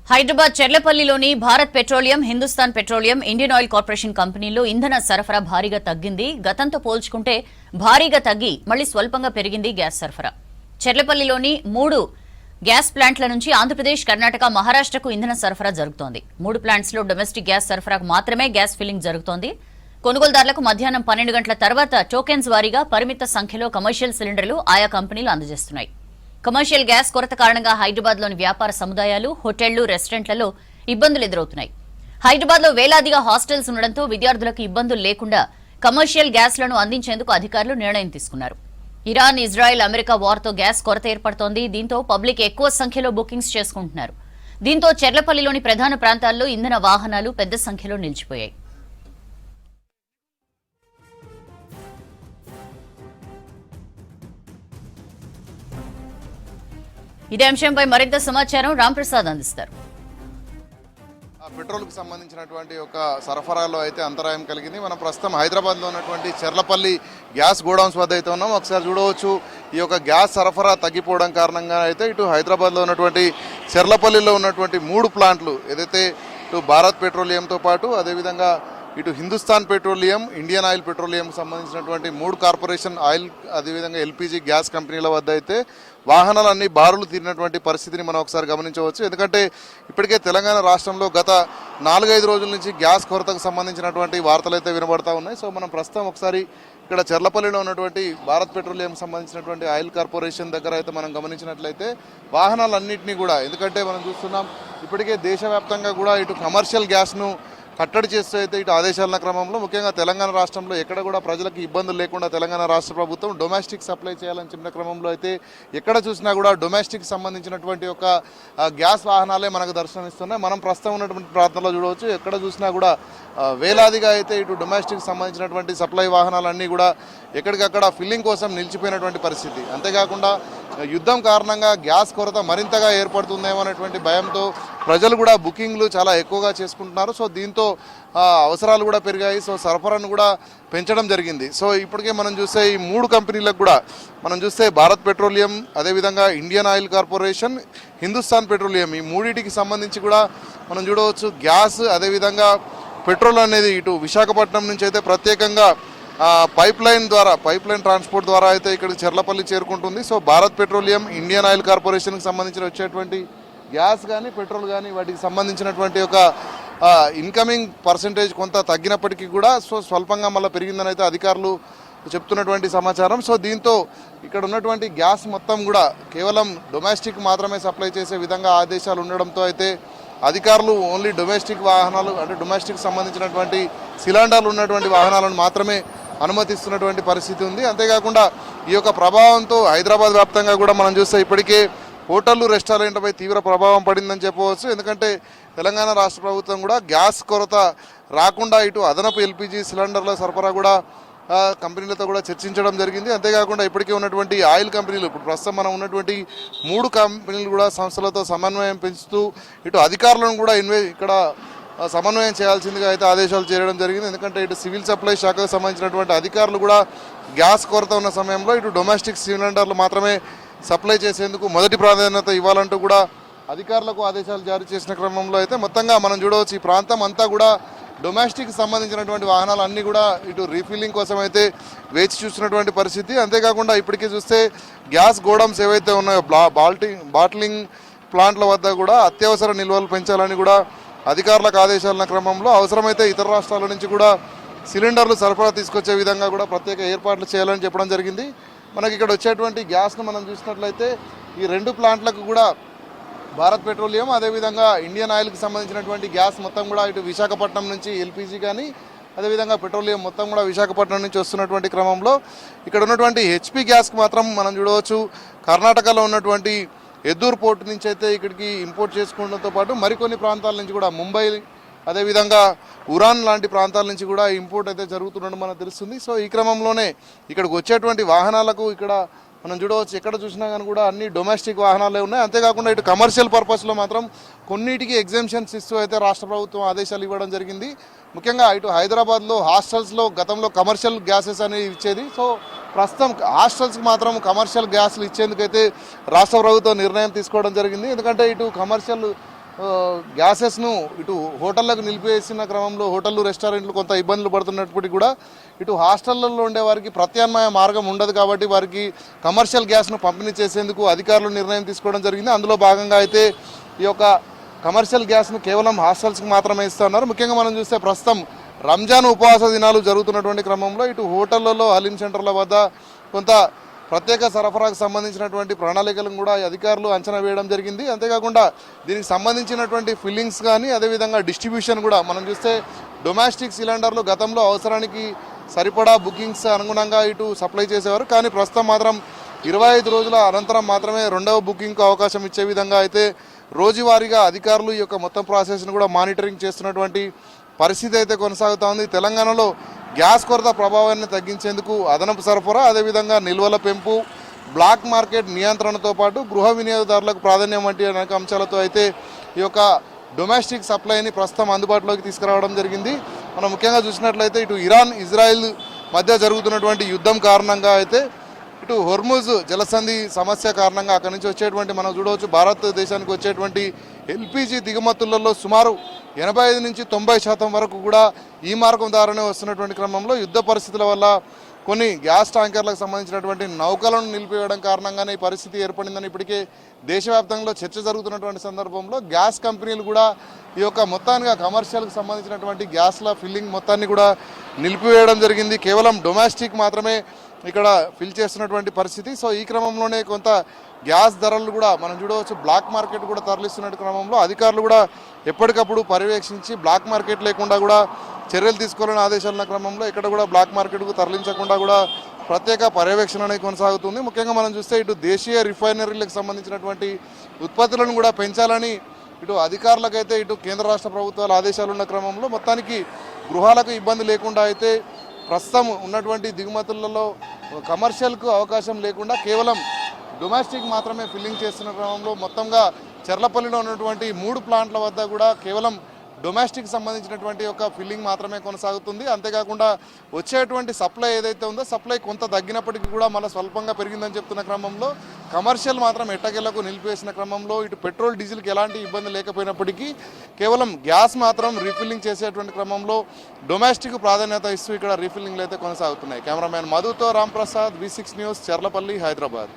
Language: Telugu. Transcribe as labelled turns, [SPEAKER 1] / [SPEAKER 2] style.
[SPEAKER 1] హైదరాబాద్ చెర్లపల్లిలోని Bharat Petroleum, Hindustan Petroleum, Indian Oil Corporation కంపెనీల్లో ఇంధన సరఫరా భారీగా తగ్గింది. గతంతో పోల్చుకుంటే భారీగా తగ్గి మళ్లీ స్వల్పంగా పెరిగింది గ్యాస్ సరఫరా. చెర్లపల్లిలోని 3 గ్యాస్ ప్లాంట్ల నుంచి ఆంధ్రప్రదేశ్, కర్ణాటక, మహారాష్ట్రకు ఇంధన సరఫరా జరుగుతోంది. 3 ప్లాంట్స్లో డొమెస్టిక్ గ్యాస్ సరఫరాకు మాత్రమే గ్యాస్ ఫిల్లింగ్ జరుగుతోంది. కొనుగోలుదారులకు మధ్యాహ్నం 12 గంటల తర్వాత టోకెన్స్ వారీగా పరిమిత సంఖ్యలో కమర్షియల్ సిలిండర్లు ఆయా కంపెనీలు అందజేస్తున్నాయి. కమర్షియల్ గ్యాస్ కొరత కారణంగా హైదరాబాద్లోని వ్యాపార సముదాయాలు, హోటళ్లు, రెస్టారెంట్లలో ఇబ్బందులు ఎదురవుతున్నాయి. హైదరాబాద్లో వేలాదిగా హాస్టల్స్ ఉండడంతో విద్యార్థులకు ఇబ్బందులు లేకుండా కమర్షియల్ గ్యాస్లను అందించేందుకు అధికారులు నిర్ణయం తీసుకున్నారు. ఇరాన్, ఇజ్రాయెల్, అమెరికా వార్తో గ్యాస్ కొరత ఏర్పడుతోంది. దీంతో పబ్లిక్ ఎక్కువ సంఖ్యలో బుకింగ్స్ చేసుకుంటున్నారు. దీంతో చెర్లపల్లిలోని ప్రధాన ప్రాంతాల్లో ఇంధన వాహనాలు పెద్ద సంఖ్యలో నిలిచిపోయాయి. ఇదే అంశంపై మరింత సమాచారం రాంప్రసాద్ అందిస్తారు.
[SPEAKER 2] పెట్రోల్కు సంబంధించినటువంటి ఒక సరఫరాలో అయితే అంతరాయం కలిగింది. మనం ప్రస్తుతం హైదరాబాద్లో ఉన్నటువంటి చెర్లపల్లి గ్యాస్ గోడౌన్స్ వద్ద అయితే ఉన్నాం. ఒకసారి చూడవచ్చు, ఈ యొక్క గ్యాస్ సరఫరా తగ్గిపోవడం కారణంగా అయితే ఇటు హైదరాబాద్లో ఉన్నటువంటి చెర్లపల్లిలో ఉన్నటువంటి 3 ప్లాంట్లు ఏదైతే ఇటు భారత్ పెట్రోలియంతో పాటు అదేవిధంగా ఇటు Hindustan Petroleum, Indian oil petroleum సంబంధించినటువంటి 3 కార్పొరేషన్ ఆయిల్ అదేవిధంగా ఎల్పీజీ గ్యాస్ కంపెనీల వద్ద అయితే వాహనాలన్నీ బారులు తీరినటువంటి పరిస్థితిని మనం ఒకసారి గమనించవచ్చు. ఎందుకంటే ఇప్పటికే తెలంగాణ రాష్ట్రంలో గత 4-5 రోజుల నుంచి గ్యాస్ కొరతకు సంబంధించినటువంటి వార్తలు అయితే వినబడతా ఉన్నాయి. సో మనం ప్రస్తుతం ఒకసారి ఇక్కడ చెర్లపల్లిలో ఉన్నటువంటి భారత్ పెట్రోలియం సంబంధించినటువంటి ఆయిల్ కార్పొరేషన్ దగ్గర అయితే మనం గమనించినట్లయితే వాహనాలన్నింటినీ కూడా, ఎందుకంటే మనం చూస్తున్నాం ఇప్పటికే దేశవ్యాప్తంగా కూడా ఇటు కమర్షియల్ గ్యాస్ను కట్టడి చేస్తూ అయితే ఇటు ఆదేశాల క్రమంలో ముఖ్యంగా తెలంగాణ రాష్ట్రంలో ఎక్కడ కూడా ప్రజలకు ఇబ్బందులు లేకుండా తెలంగాణ రాష్ట్ర ప్రభుత్వం డొమెస్టిక్ సప్లై చేయాలని చెప్పిన క్రమంలో అయితే ఎక్కడ చూసినా కూడా డొమెస్టిక్ సంబంధించినటువంటి ఒక గ్యాస్ వాహనాలే మనకు దర్శనమిస్తున్నాయి. మనం ప్రస్తుతం ఉన్నటువంటి ప్రాంతంలో చూడవచ్చు, ఎక్కడ చూసినా కూడా వేలాదిగా అయితే ఇటు డొమెస్టిక్ సంబంధించినటువంటి సప్లై వాహనాలన్నీ కూడా ఎక్కడికక్కడ ఫిల్లింగ్ కోసం నిలిచిపోయినటువంటి పరిస్థితి. అంతేకాకుండా యుద్ధం కారణంగా గ్యాస్ కొరత మరింతగా ఏర్పడుతుందేమో అనేటువంటి భయంతో ప్రజలు కూడా బుకింగ్లు చాలా ఎక్కువగా చేసుకుంటున్నారు. సో దీంతో అవసరాలు కూడా పెరిగాయి. సో సరఫరాను కూడా పెంచడం జరిగింది. సో ఇప్పటికే మనం చూస్తే ఈ 3 కంపెనీలకు కూడా మనం చూస్తే భారత్ పెట్రోలియం, అదేవిధంగా Indian Oil corporation, Hindustan petroleum, ఈ 3టికి సంబంధించి కూడా మనం చూడవచ్చు గ్యాస్ అదేవిధంగా పెట్రోల్ అనేది ఇటు విశాఖపట్నం నుంచి అయితే ప్రత్యేకంగా పైప్ లైన్ ట్రాన్స్పోర్ట్ ద్వారా అయితే ఇక్కడికి చెర్లపల్లి చేరుకుంటుంది. So Bharat petroleum, Indian oil కార్పొరేషన్కి సంబంధించిన వచ్చేటువంటి గ్యాస్ కానీ పెట్రోల్ కానీ వాటికి సంబంధించినటువంటి ఒక ఇన్కమింగ్ పర్సంటేజ్ కొంత తగ్గినప్పటికీ కూడా సో స్వల్పంగా మళ్ళీ పెరిగిందని అయితే అధికారులు చెప్తున్నటువంటి సమాచారం. సో దీంతో ఇక్కడ ఉన్నటువంటి గ్యాస్ మొత్తం కూడా కేవలం డొమెస్టిక్ మాత్రమే సప్లై చేసే విధంగా ఆదేశాలు ఉండడంతో అయితే అధికారులు ఓన్లీ డొమెస్టిక్ వాహనాలు అంటే డొమెస్టిక్ సంబంధించినటువంటి సిలిండర్లు ఉన్నటువంటి వాహనాలను మాత్రమే అనుమతిస్తున్నటువంటి పరిస్థితి ఉంది. అంతేకాకుండా ఈ యొక్క ప్రభావంతో హైదరాబాద్ వ్యాప్తంగా కూడా మనం చూస్తే ఇప్పటికే హోటళ్లు, రెస్టారెంట్లపై తీవ్ర ప్రభావం పడిందని చెప్పవచ్చు. ఎందుకంటే తెలంగాణ రాష్ట్ర ప్రభుత్వం కూడా గ్యాస్ కొరత రాకుండా ఇటు అదనపు ఎల్పీజీ సిలిండర్ల సరఫరా కూడా కంపెనీలతో కూడా చర్చించడం జరిగింది. అంతేకాకుండా ఇప్పటికే ఉన్నటువంటి ఆయిల్ కంపెనీలు, ఇప్పుడు ప్రస్తుతం మనం ఉన్నటువంటి 3 కంపెనీలు కూడా సంస్థలతో సమన్వయం పెంచుతూ ఇటు అధికారులను కూడా ఇక్కడ సమన్వయం చేయాల్సిందిగా అయితే ఆదేశాలు చేయడం జరిగింది. ఎందుకంటే ఇటు సివిల్ సప్లై శాఖకు సంబంధించినటువంటి అధికారులు కూడా గ్యాస్ కొరత ఉన్న సమయంలో ఇటు డొమెస్టిక్ సిలిండర్లు మాత్రమే సప్లై చేసేందుకు మొదటి ప్రాధాన్యత ఇవ్వాలంటూ కూడా అధికారులకు ఆదేశాలు జారీ చేసిన క్రమంలో అయితే మొత్తంగా మనం చూడవచ్చు ఈ ప్రాంతం అంతా కూడా డొమెస్టిక్ సంబంధించినటువంటి వాహనాలు అన్నీ కూడా ఇటు రీఫిల్లింగ్ కోసం అయితే వేచి చూస్తున్నటువంటి పరిస్థితి. అంతేకాకుండా ఇప్పటికీ చూస్తే గ్యాస్ గోడౌన్స్ ఏవైతే ఉన్నాయో బాటిలింగ్ ప్లాంట్ల వద్ద కూడా అత్యవసర నిల్వలు పెంచాలని కూడా అధికారులకు ఆదేశాల క్రమంలో అవసరమైతే ఇతర రాష్ట్రాల నుంచి కూడా సిలిండర్లు సరఫరా తీసుకొచ్చే విధంగా కూడా ప్రత్యేక ఏర్పాట్లు చేయాలని చెప్పడం జరిగింది. మనకి ఇక్కడ వచ్చేటువంటి గ్యాస్ను మనం చూసినట్లయితే ఈ 2 ప్లాంట్లకు కూడా భారత్ పెట్రోలియం అదేవిధంగా ఇండియన్ ఆయిల్కి సంబంధించినటువంటి గ్యాస్ మొత్తం కూడా ఇటు విశాఖపట్నం నుంచి ఎల్పీజీ కానీ అదేవిధంగా పెట్రోలియం మొత్తం కూడా విశాఖపట్నం నుంచి వస్తున్నటువంటి క్రమంలో ఇక్కడ ఉన్నటువంటి హెచ్పీ గ్యాస్కి మాత్రం మనం చూడవచ్చు కర్ణాటకలో ఉన్నటువంటి ఎద్దూరు పోర్టు నుంచి అయితే ఇక్కడికి ఇంపోర్ట్ చేసుకోవడంతో పాటు మరికొన్ని ప్రాంతాల నుంచి కూడా ముంబై అదేవిధంగా ఉరాన్ లాంటి ప్రాంతాల నుంచి కూడా ఇంపోర్ట్ అయితే జరుగుతుండడం మనకు తెలుస్తుంది. సో ఈ క్రమంలోనే ఇక్కడికి వచ్చేటువంటి వాహనాలకు ఇక్కడ మనం చూడవచ్చు, ఎక్కడ చూసినా కానీ కూడా అన్ని డొమెస్టిక్ వాహనాలే ఉన్నాయి. అంతేకాకుండా ఇటు కమర్షియల్ పర్పస్లో మాత్రం కొన్నిటికి ఎగ్జామ్షన్స్ ఇస్తూ అయితే రాష్ట్ర ప్రభుత్వం ఆదేశాలు ఇవ్వడం జరిగింది. ముఖ్యంగా ఇటు హైదరాబాద్లో హాస్టల్స్లో గతంలో కమర్షియల్ గ్యాసెస్ అనేవి ఇచ్చేది. సో ప్రస్తుతం హాస్టల్స్కి మాత్రం కమర్షియల్ గ్యాస్లు ఇచ్చేందుకైతే రాష్ట్ర ప్రభుత్వం నిర్ణయం తీసుకోవడం జరిగింది. ఎందుకంటే ఇటు కమర్షియల్ గ్యాసెస్ను ఇటు హోటళ్లకు నిలిపివేసిన క్రమంలో హోటళ్ళు రెస్టారెంట్లు కొంత ఇబ్బందులు పడుతున్నప్పటికీ కూడా ఇటు హాస్టళ్లలో ఉండే వారికి ప్రత్యామ్నాయ మార్గం ఉండదు కాబట్టి వారికి కమర్షియల్ గ్యాస్ను పంపిణీ చేసేందుకు అధికారులు నిర్ణయం తీసుకోవడం జరిగింది. అందులో భాగంగా అయితే ఈ యొక్క కమర్షియల్ గ్యాస్ను కేవలం హాస్టల్స్కి మాత్రమే ఇస్తున్నారు. ముఖ్యంగా మనం చూస్తే ప్రస్తుతం రంజాన్ ఉపవాస దినాలు జరుగుతున్నటువంటి క్రమంలో ఇటు హోటళ్లలో హలీం సెంటర్ల వద్ద కొంత ప్రత్యేక సరఫరాకు సంబంధించినటువంటి ప్రణాళికలను కూడా అధికారులు అంచనా వేయడం జరిగింది. అంతేకాకుండా దీనికి సంబంధించినటువంటి ఫిల్లింగ్స్ కానీ అదేవిధంగా డిస్ట్రిబ్యూషన్ కూడా మనం చూస్తే డొమెస్టిక్ సిలిండర్లు గతంలో అవసరానికి సరిపడా బుకింగ్స్ అనుగుణంగా ఇటు సప్లై చేసేవారు. కానీ ప్రస్తుతం మాత్రం 25 రోజుల అనంతరం మాత్రమే రెండవ బుకింగ్కు అవకాశం ఇచ్చే విధంగా అయితే రోజువారీగా అధికారులు ఈ యొక్క మొత్తం ప్రాసెస్ను కూడా మానిటరింగ్ చేస్తున్నటువంటి పరిస్థితి అయితే కొనసాగుతూ ఉంది. తెలంగాణలో గ్యాస్ కొరత ప్రభావాన్ని తగ్గించేందుకు అదనపు సరఫరా అదేవిధంగా నిల్వల పెంపు బ్లాక్ మార్కెట్ నియంత్రణతో పాటు గృహ వినియోగదారులకు ప్రాధాన్యం వంటి అనేక అంశాలతో అయితే ఈ యొక్క డొమెస్టిక్ సప్లైని ప్రస్తుతం అందుబాటులోకి తీసుకురావడం జరిగింది. మనం ముఖ్యంగా చూసినట్లయితే ఇటు ఇరాన్ ఇజ్రాయెల్ మధ్య జరుగుతున్నటువంటి యుద్ధం కారణంగా అయితే ఇటు హోర్ముజ్ జలసంధి సమస్య కారణంగా అక్కడి నుంచి వచ్చేటువంటి మనం చూడవచ్చు భారతదేశానికి వచ్చేటువంటి ఎల్పిజి దిగుమతులలో సుమారు 85 నుంచి 90% వరకు కూడా ఈ మార్గం ద్వారానే వస్తున్నటువంటి క్రమంలో యుద్ధ పరిస్థితుల వల్ల కొన్ని గ్యాస్ ట్యాంకర్లకు సంబంధించినటువంటి నౌకలను నిలిపివేయడం కారణంగానే ఈ పరిస్థితి ఏర్పడిందని ఇప్పటికే దేశవ్యాప్తంగా చర్చ జరుగుతున్నటువంటి సందర్భంలో గ్యాస్ కంపెనీలు కూడా ఈ యొక్క మొత్తానికి కమర్షియల్కి సంబంధించినటువంటి గ్యాస్ల ఫిల్లింగ్ మొత్తాన్ని కూడా నిలిపివేయడం జరిగింది. కేవలం డొమెస్టిక్ మాత్రమే ఇక్కడ ఫిల్ చేస్తున్నటువంటి పరిస్థితి. సో ఈ క్రమంలోనే కొంత గ్యాస్ ధరలు కూడా మనం చూడవచ్చు బ్లాక్ మార్కెట్ కూడా తరలిస్తున్న క్రమంలో అధికారులు కూడా ఎప్పటికప్పుడు పర్యవేక్షించి బ్లాక్ మార్కెట్ లేకుండా కూడా చర్యలు తీసుకోవాలని ఆదేశాలున్న క్రమంలో ఇక్కడ కూడా బ్లాక్ మార్కెట్కు తరలించకుండా కూడా ప్రత్యేక పర్యవేక్షణ అనేది కొనసాగుతుంది. ముఖ్యంగా మనం చూస్తే ఇటు దేశీయ రిఫైనరీలకు సంబంధించినటువంటి ఉత్పత్తులను కూడా పెంచాలని ఇటు అధికారులకైతే ఇటు కేంద్ర రాష్ట్ర ప్రభుత్వాల ఆదేశాలు ఉన్న క్రమంలో మొత్తానికి గృహాలకు ఇబ్బంది లేకుండా అయితే ప్రస్తుతం ఉన్నటువంటి దిగుమతులలో కమర్షియల్కు అవకాశం లేకుండా కేవలం డొమెస్టిక్ మాత్రమే ఫిల్లింగ్ చేస్తున్న క్రమంలో మొత్తంగా చెర్లపల్లిలో ఉన్నటువంటి 3 ప్లాంట్ల వద్ద కూడా కేవలం డొమెస్టిక్ సంబంధించినటువంటి ఒక ఫిల్లింగ్ మాత్రమే కొనసాగుతుంది. అంతేకాకుండా వచ్చేటువంటి సప్లై ఏదైతే ఉందో సప్లై కొంత తగ్గినప్పటికీ కూడా మళ్ళీ స్వల్పంగా పెరిగిందని చెప్తున్న క్రమంలో కమర్షియల్ మాత్రం ఎట్టకేలకు నిలిపివేసిన క్రమంలో ఇటు పెట్రోల్ డీజిల్కి ఎలాంటి ఇబ్బంది లేకపోయినప్పటికీ కేవలం గ్యాస్ మాత్రం రీఫిల్లింగ్ చేసేటువంటి క్రమంలో డొమెస్టిక్ ప్రాధాన్యత ఇస్తూ ఇక్కడ రీఫిల్లింగ్లు అయితే కొనసాగుతున్నాయి. కెమెరామ్యాన్ మధుతో రాంప్రసాద్, V6 న్యూస్, చెర్లపల్లి, హైదరాబాద్.